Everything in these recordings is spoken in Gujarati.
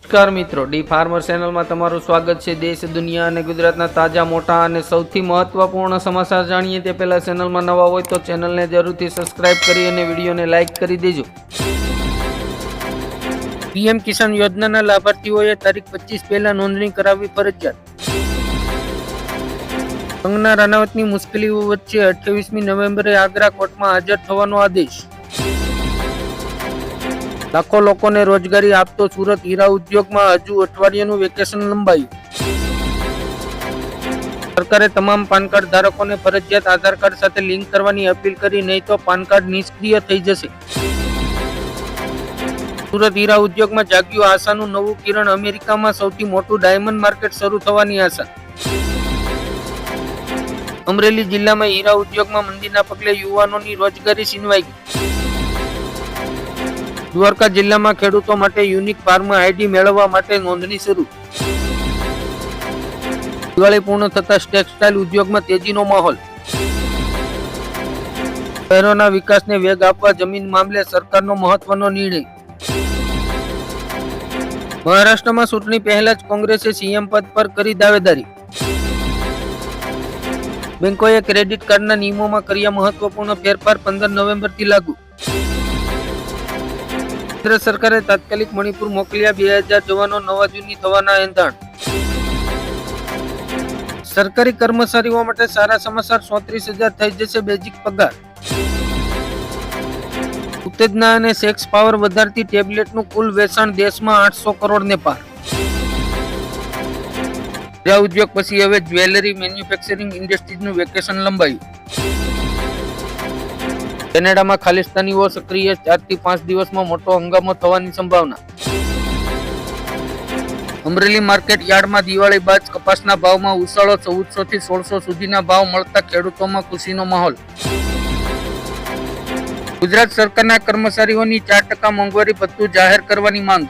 નમસ્કાર મિત્રો, ડી ફાર્મર ચેનલમાં તમારું સ્વાગત છે। દેશ, દુનિયા અને ગુજરાતના તાજા, મોટા અને સૌથી મહત્વપૂર્ણ સમાચાર જાણીએ તે પહેલા ચેનલમાં નવા હોય તો ચેનલને જરૂરથી સબસ્ક્રાઇબ કરી અને વિડીયોને લાઇક કરી દેજો। પીએમ કિસાન યોજનાના લાભાર્થીઓએ તારીખ 25 પહેલા નોંધણી કરાવવી ફરજિયાત। કંગના રાણાવતની મુશ્કેલીઓ વચ્ચે 28મી નવેમ્બરે આગ્રા કોર્ટમાં હાજર થવાનો આદેશ। લાખો લોકોને રોજગારી આપતો સુરત હીરા ઉદ્યોગમાં હજુ અઠવાડિયાનું વેકેશન લંબાયું। સરકારે તમામ પાન કાર્ડ ધારકોને ફરજિયાત આધાર કાર્ડ સાથે લિંક કરવાની અપીલ કરી, નહીં તો પાન કાર્ડ નિષ્ક્રિય થઈ જશે। સુરત હીરા ઉદ્યોગમાં જાગ્યું આશાનું નવું કિરણ, અમેરિકામાં સૌથી મોટું ડાયમંડ માર્કેટ શરૂ થવાની આશા। અમરેલી જિલ્લામાં હીરા ઉદ્યોગમાં મંદીના પગલે યુવાનોની રોજગારી છીનવાઈ ગઈ। દ્વારકા જિલ્લામાં ખેડૂતો માટે યુનિક ફાર્મ આઈડી મેળવવા માટે નોંધણી શરૂ। દિવાળી પૂર્ણ થતા ટેક્સટાઇલ ઉદ્યોગમાં તેજીનો માહોલ। શહેરોના વિકાસને વેગ આપવા જમીન મામલે સરકારનો મહત્વનો નિર્ણય। મહારાષ્ટ્રમાં ચૂંટણી પહેલા જ કોંગ્રેસે સીએમ પદ પર કરી દાવેદારી। બેંકોએ ક્રેડિટ કાર્ડના નિયમોમાં કર્યા મહત્વપૂર્ણ ફેરફાર, 15 નવેમ્બરથી લાગુ। કેન્દ્ર સરકારે તાત્કાલિક મણિપુર મોકલ્યા 2000 જવાનો, નવા જૂની થવાના એંધાણ। સરકારી કર્મચારીઓ માટે સારા સમાચાર, 34,000 થઈ જશે બેઝિક પગાર। ઉત્તેજના અને સેક્સ પાવર વધારતી ટેબ્લેટનું કુલ વેચાણ દેશમાં 800 કરોડને પાર। હીરા ઉદ્યોગ પછી હવે જ્વેલરી મેન્યુફેક્ચરિંગ ઇન્ડસ્ટ્રીઝનું વેકેશન લંબાયું। કેનેડામાં ખાલિસ્તાનીઓ સક્રિય, 4 થી 5 દિવસમાં મોટો હંગામો થવાની સંભાવના। અમરેલી માર્કેટ યાર્ડમાં દિવાળી બાદ કપાસના ભાવમાં ઉછાળો, 1400 થી 1600 સુધીના ભાવ મળતા ખેડૂતોમાં ખુશીનો માહોલ। ગુજરાત સરકારના કર્મચારીઓની 4% મોંઘવારી ભથ્થું જાહેર કરવાની માંગ।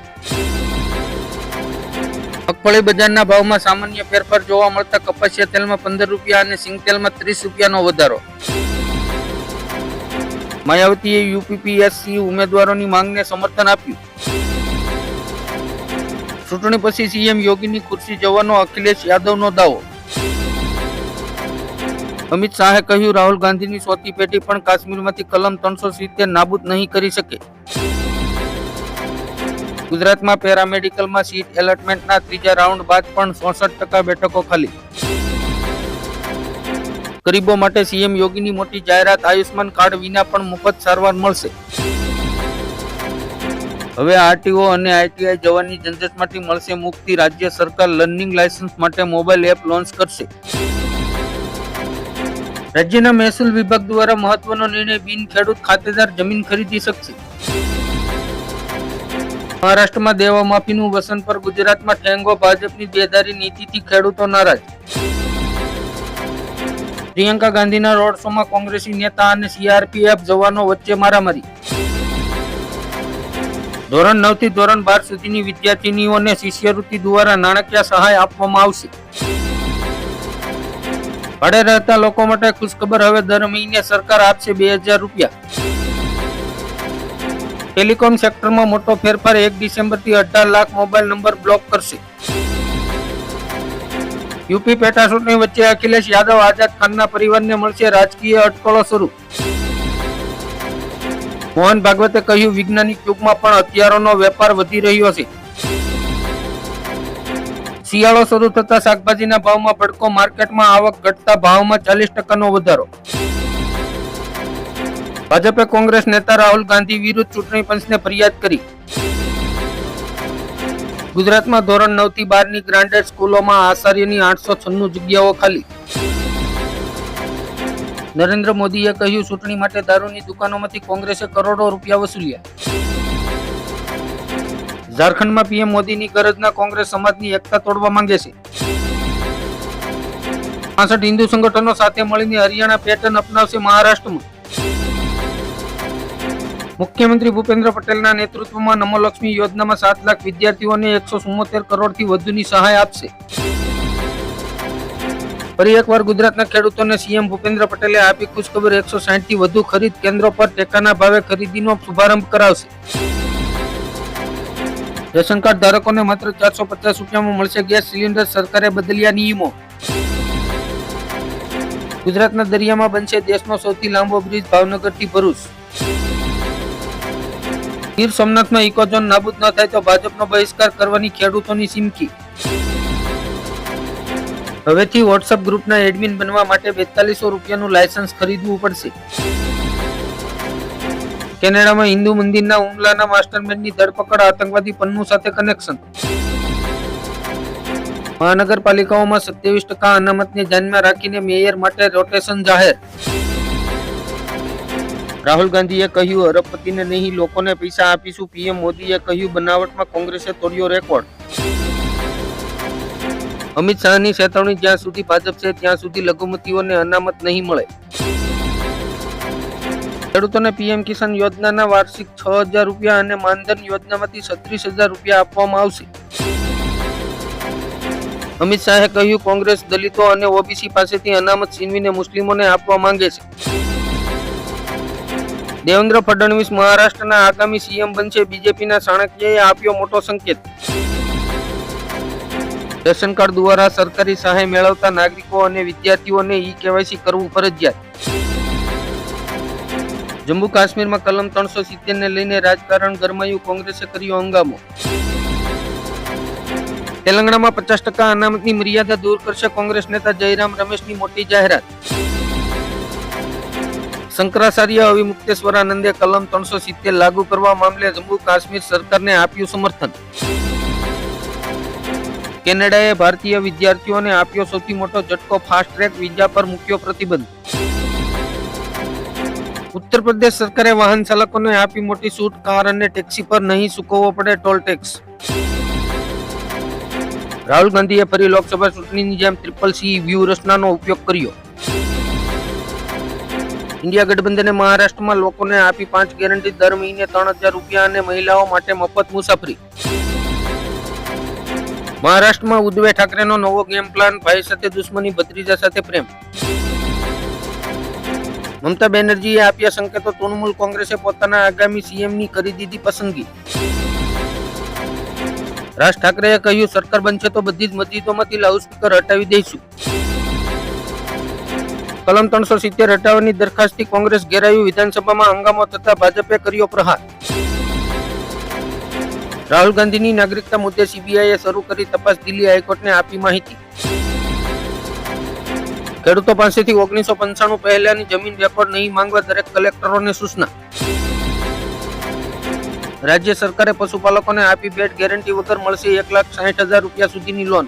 મગફળી બજારના ભાવમાં સામાન્ય ફેરફાર જોવા મળતા કપાસિયા તેલમાં 15 રૂપિયા અને સિંગ તેલમાં 30 રૂપિયાનો વધારો। માયાવતીએ યુપીપીએસસી ઉમેદવારોની માંગને સમર્થન આપ્યું। ચૂંટણી પછી સીએમ યોગીની ખુરશી જવાનો અખિલેશ યાદવનો દાવો। અમિત શાહે કહ્યું, રાહુલ ગાંધીની ચોથી પેઢી પણ કાશ્મીરમાંથી કલમ 370 નાબૂદ નહીં કરી શકે। ગુજરાતમાં પેરામેડિકલમાં સીટ એલોટમેન્ટના ત્રીજા રાઉન્ડ બાદ પણ 66% બેઠકો ખાલી। ગરીબો માટે સીએમ યોગીની મોટી જાહેરાત, આયુષ્માન કાર્ડ વિના પણ મફત સારવાર મળશે। હવે આરટીઓ અને આઈટીઆઈ જવાની ઝંઝટમાંથી મળશે મુક્તિ, રાજ્ય સરકાર લર્નિંગ લાયસન્સ માટે મોબાઈલ એપ લોન્ચ કરશે। રાજ્યના મહેસૂલ વિભાગ દ્વારા મહત્વનો નિર્ણય, બિન ખેડૂત ખાતેદાર જમીન ખરીદી શકશે। મહારાષ્ટ્રમાં દેવા માફીનું વસન પર ગુજરાતમાં ઠેંગો, ભાજપની બેદારી નીતિથી ખેડૂતો નારાજ। પ્રિયંકા ગાંધીના રોડ શોમાં કોંગ્રેસી નેતા અને સીઆરપીએફ જવાનો વચ્ચે મારામારી। ધોરણ 9 થી ધોરણ 12 સુધીની વિદ્યાર્થીનીઓને શિષ્યવૃત્તિ દ્વારા નાણાકીય સહાય આપવામાં આવશે। ભાડે રહેતા લોકો માટે ખુશખબર, હવે દર મહિને સરકાર આપશે 2000 રૂપિયા। ટેલિકોમ સેક્ટરમાં મોટો ફેરફાર, 1 ડિસેમ્બરથી 18 લાખ મોબાઈલ નંબર બ્લોક કરશે। યુપી પેટા ચૂંટણી વચ્ચે અખિલેશ યાદવ, આઝાદ ખાનના પરિવારને મળશે રાજકીય અટકળો શરૂ। મોહન ભાગવતે કહ્યું, વૈજ્ઞાનિક યુગમાં પણ હથિયારોનો વેપાર વધી રહ્યો છે। શિયાળો શરૂ થતા શાકભાજીના ભાવમાં ભડકો, માર્કેટમાં આવક ઘટતા ભાવમાં 40%નો વધારો। ભાજપે કોંગ્રેસ નેતા રાહુલ ગાંધી વિરુદ્ધ ચૂંટણી પંચને ફરિયાદ કરી। ગુજરાતમાં ધોરણ 9 થી 12ની ગ્રાન્ટેડ સ્કૂલોમાં આચાર્યની 896 જગ્યાઓ ખાલી। નરેન્દ્ર મોદીએ કહ્યું, ચૂંટણી માટે દારૂની દુકાનોમાંથી કોંગ્રેસે કરોડો રૂપિયા વસૂલ્યા। ઝારખંડમાં પીએમ મોદીની ગરજના, કોંગ્રેસ સમાજની એકતા તોડવા માંગે છે। 65 હિન્દુ સંગઠનો સાથે મળીને હરિયાણા પેટર્ન અપનાવશે મહારાષ્ટ્રમાં। મુખ્યમંત્રી ભૂપેન્દ્ર પટેલના નેતૃત્વમાં નમોલક્ષ્મી યોજનામાં 7 લાખ વિદ્યાર્થીઓને 174 કરોડથી વધુની સહાય આપશે। ફરી એકવાર ગુજરાતના ખેડૂતોને સીએમ ભૂપેન્દ્ર પટેલે આપી ખુશખબર, 160 થી વધુ ખરીદ કેન્દ્રો પર ટેકાના ભાવે ખરીદીનો શુભારંભ કરાવશે। રેશન કાર્ડ ધારકોને માત્ર 450 રૂપિયામાં મળશે ગેસ સિલિન્ડર, સરકારે બદલ્યા નિયમો. ગુજરાતના દરિયામાં બનશે દેશનો સૌથી લાંબો બ્રિજ, ભાવનગરથી ભરૂચ. ગીર સોમનાથમાં ઇકોઝોન નાબૂદ ન થાય તો ભાજપનો બહિષ્કાર કરવાની ખેડૂતોની ચીમકી. હવેથી વોટ્સએપ ગ્રુપના એડમિન બનવા માટે 4200 રૂપિયાનું લાયસન્સ ખરીદવું પડશે. કેનેડામાં હિન્દુ મંદિરના હુમલાના માસ્ટરમાઇન્ડની ધરપકડ, આતંકવાદી પન્નુ સાથે કનેક્શન. મહાનગરપાલિકાઓમાં 27% અનામતને ધ્યાનમાં રાખીને મેયર માટે રોટેશન જાહેર. રાહુલ ગાંધીએ કહ્યું અરબપતિને નહીં લોકોને પૈસા આપીશું. પીએમ મોદીએ કહ્યું બનાવટમાં કોંગ્રેસે તોડ્યો રેકોર્ડ. અમિત શાહની ચેતવણી, જ્યાં સુધી ભાજપ છે ત્યાં સુધી લઘુમતીઓને અનામત નહીં મળે. ખેડૂતોને પીએમ કિસાન યોજનાના વાર્ષિક 6000 રૂપિયા અને માનધન યોજનામાંથી 36000 રૂપિયા આપવામાં આવશે. અમિત શાહે કહ્યું કોંગ્રેસ દલિતો અને ઓબીસી પાસેથી અનામત છીનવીને મુસ્લિમોને આપવા માંગે છે. દેવેન્દ્ર ફડણવીસ મહારાષ્ટ્રના આગામી સીએમ બનશે, બીજેપીના ચાણક્યએ આપ્યો મોટો સંકેત. રેશન કાર્ડ દ્વારા સરકારી સહાય મેળવતા નાગરિકો અને વિદ્યાર્થીઓને ઈ-કેવાયસી કરવું ફરજિયાત. જમ્મુ કાશ્મીરમાં કલમ 370 ને લઈને રાજકારણ ગરમાયું, કોંગ્રેસે કર્યો હંગામો. તેલંગાણામાં 50% અનામતની મર્યાદા દૂર કરશે કોંગ્રેસ નેતા જયરામ રમેશની મોટી જાહેરાત. શંકરાચાર્ય અવિમુક્તેશ્વરાનંદે કલમ 370 લાગુ કરવા મામલે જમ્મુ કાશ્મીર સરકારને આપ્યું સમર્થન. કેનેડાએ ભારતીય વિદ્યાર્થીઓને આપ્યો સૌથી મોટો ઝટકો, ફાસ્ટ ટ્રેક વિઝા પર મૂક્યો પ્રતિબંધ. ઉત્તર પ્રદેશ સરકારે વાહન ચાલકોને આપી મોટી છૂટ, કાર અને ટેક્સી પર નહીં ચૂકવવો પડે ટોલ ટેક્સ. રાહુલ ગાંધીએ ફરી લોકસભા ચૂંટણીની જેમ CCC વ્યૂહરચનાનો ઉપયોગ કર્યો. ઇન્ડિયા ગઠબંધને મહારાષ્ટ્રમાં લોકોને આપી 5 ગેરંટી, દર મહિને 3000 રૂપિયા અને મહિલાઓ માટે મફત મુસાફરી. મહારાષ્ટ્રમાં ઉદ્ધવ ઠાકરેનો નવો ગેમ પ્લાન, ભાઈ સાથે દુશ્મની, ભત્રીજા સાથે પ્રેમ. મમતા બેનર્જીએ આપ્યા સંકેતો, તૃણમૂલ કોંગ્રેસે પોતાના આગામી સીએમની કરી દીધી પસંદગી. રાજ ઠાકરેએ કહ્યું સરકાર બનશે તો બધી જ મસ્જિદોમાંથી લાઉડસ્પીકર હટાવી દઈશું. કલમ 370 હટાવવાની દરખાસ્તથી કોંગ્રેસ ઘેરાયું, વિધાનસભામાં હંગામો થતા ભાજપે કર્યો પ્રહાર. રાહુલ ગાંધીની નાગરિકતા મુદ્દે સીબીઆઈએ શરૂ કરી તપાસ, દિલ્હી હાઈકોર્ટને આપી માહિતી. ખેડૂતો પાસેથી 1995 પહેલાની જમીન રેકોર્ડ નહીં માંગવા દરેક કલેક્ટરોને સૂચના. રાજ્ય સરકારે પશુપાલકોને આપી બેડ ગેરંટી વગર મળશે 1,60,000 રૂપિયા સુધીની લોન.